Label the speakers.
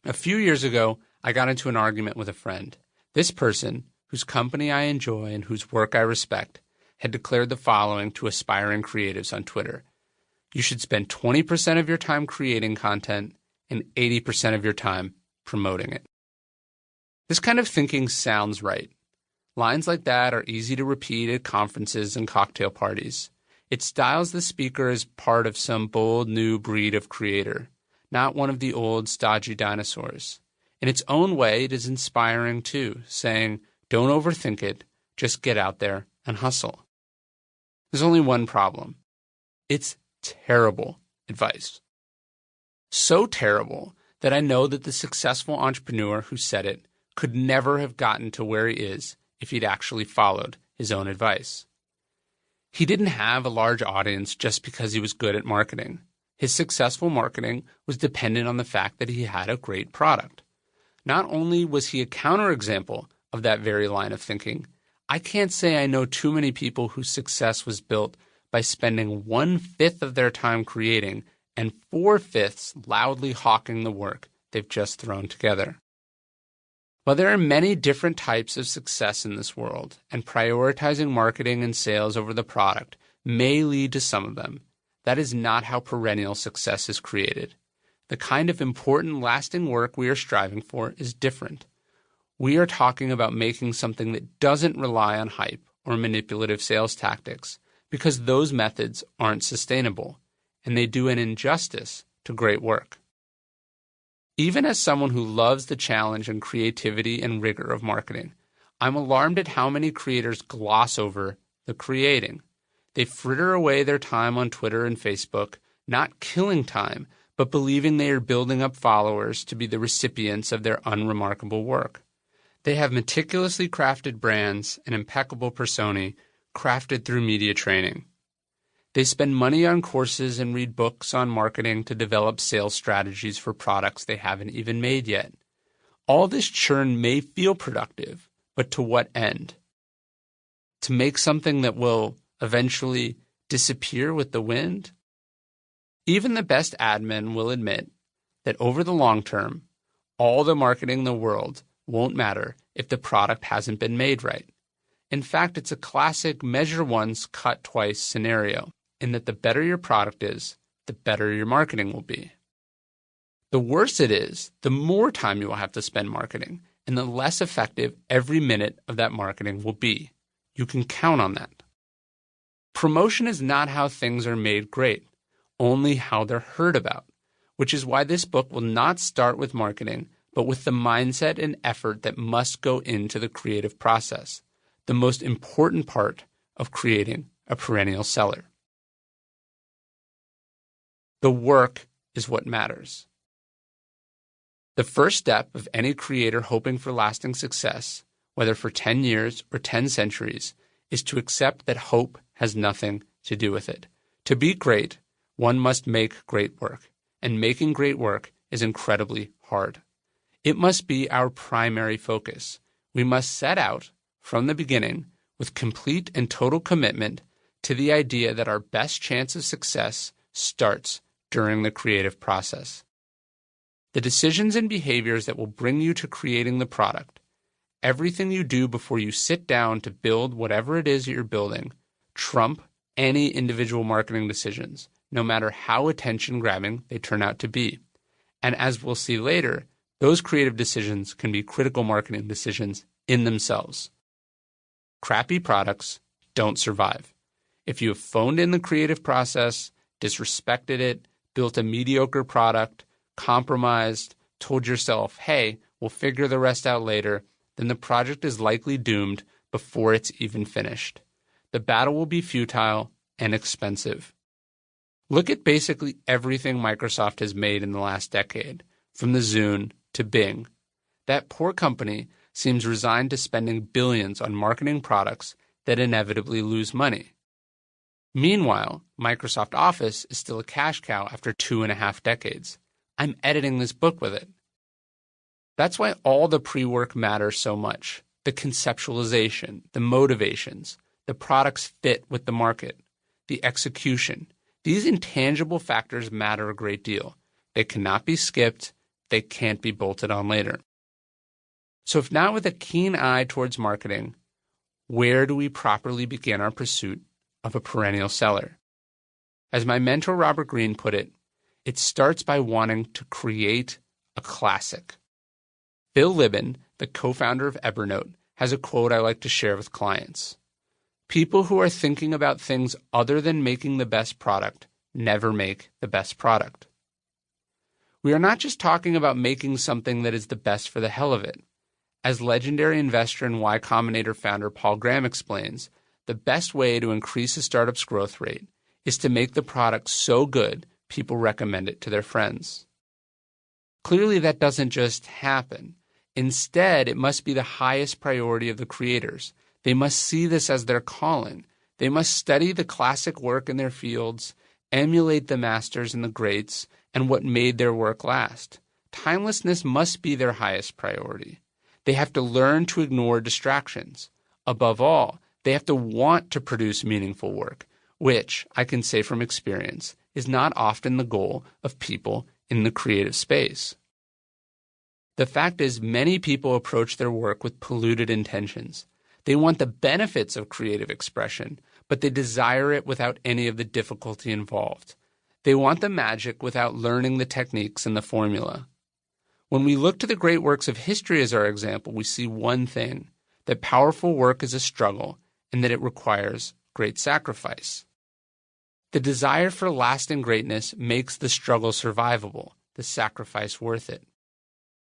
Speaker 1: A few years ago, I got into an argument with a friend. This person, whose company I enjoy and whose work I respect, had declared the following to aspiring creatives on Twitter. You should spend 20% of your time creating content and 80% of your time promoting it. This kind of thinking sounds right. Lines like that are easy to repeat at conferences and cocktail parties. It styles the speaker as part of some bold new breed of creator, not one of the old stodgy dinosaurs. In its own way, it is inspiring too, saying, don't overthink it, just get out there and hustle. There's only one problem. It's terrible advice. So terrible that I know that the successful entrepreneur who said it could never have gotten to where he is if he'd actually followed his own advice. He didn't have a large audience just because he was good at marketing. His successful marketing was dependent on the fact that he had a great product. Not only was he a counterexample of that very line of thinking, I can't say I know too many people whose success was built by spending 1/5 of their time creating and 4/5 loudly hawking the work they've just thrown together. While there are many different types of success in this world, and prioritizing marketing and sales over the product may lead to some of them, that is not how perennial success is created. The kind of important, lasting work we are striving for is different. We are talking about making something that doesn't rely on hype or manipulative sales tactics, because those methods aren't sustainable, and they do an injustice to great work. Even as someone who loves the challenge and creativity and rigor of marketing, I'm alarmed at how many creators gloss over the creating. They fritter away their time on Twitter and Facebook, not killing time, but believing they are building up followers to be the recipients of their unremarkable work. They have meticulously crafted brands and impeccable personae crafted through media training. They spend money on courses and read books on marketing to develop sales strategies for products they haven't even made yet. All this churn may feel productive, but to what end? To make something that will eventually disappear with the wind? Even the best admin will admit that over the long term, all the marketing in the world won't matter if the product hasn't been made right. In fact, it's a classic measure once, cut twice scenario, in that the better your product is, the better your marketing will be. The worse it is, the more time you will have to spend marketing, and the less effective every minute of that marketing will be. You can count on that. Promotion is not how things are made great, only how they're heard about, which is why this book will not start with marketing, but with the mindset and effort that must go into the creative process, the most important part of creating a perennial seller. The work is what matters. The first step of any creator hoping for lasting success, whether for 10 years or 10 centuries, is to accept that hope has nothing to do with it. To be great, one must make great work, and making great work is incredibly hard. It must be our primary focus. We must set out, from the beginning, with complete and total commitment to the idea that our best chance of success starts during the creative process. The decisions and behaviors that will bring you to creating the product, everything you do before you sit down to build whatever it is you're building, trump any individual marketing decisions, no matter how attention-grabbing they turn out to be. And as we'll see later, those creative decisions can be critical marketing decisions in themselves. Crappy products don't survive. If you have phoned in the creative process, disrespected it, built a mediocre product, compromised, told yourself, hey, we'll figure the rest out later, then the project is likely doomed before it's even finished. The battle will be futile and expensive. Look at basically everything Microsoft has made in the last decade, from the Zune to Bing. That poor company seems resigned to spending billions on marketing products that inevitably lose money. Meanwhile, Microsoft Office is still a cash cow after 2.5 decades. I'm editing this book with it. That's why all the pre-work matters so much. The conceptualization, the motivations, the product's fit with the market, the execution. These intangible factors matter a great deal. They cannot be skipped, they can't be bolted on later. So if not with a keen eye towards marketing, where do we properly begin our pursuit of a perennial seller? As my mentor Robert Greene put it starts by wanting to create a classic. Bill Libin, the co-founder of Evernote, has a quote I like to share with clients. People who are thinking about things other than making the best product never make the best product. We are not just talking about making something that is the best for the hell of it. As legendary investor and Y Combinator founder Paul Graham explains, the best way to increase a startup's growth rate is to make the product so good people recommend it to their friends. Clearly, that doesn't just happen. Instead, it must be the highest priority of the creators. They must see this as their calling. They must study the classic work in their fields, emulate the masters and the greats, and what made their work last. Timelessness must be their highest priority. They have to learn to ignore distractions. Above all, they have to want to produce meaningful work, which, I can say from experience, is not often the goal of people in the creative space. The fact is, many people approach their work with polluted intentions. They want the benefits of creative expression, but they desire it without any of the difficulty involved. They want the magic without learning the techniques and the formula. When we look to the great works of history as our example, we see one thing, that powerful work is a struggle and that it requires great sacrifice. The desire for lasting greatness makes the struggle survivable, the sacrifice worth it.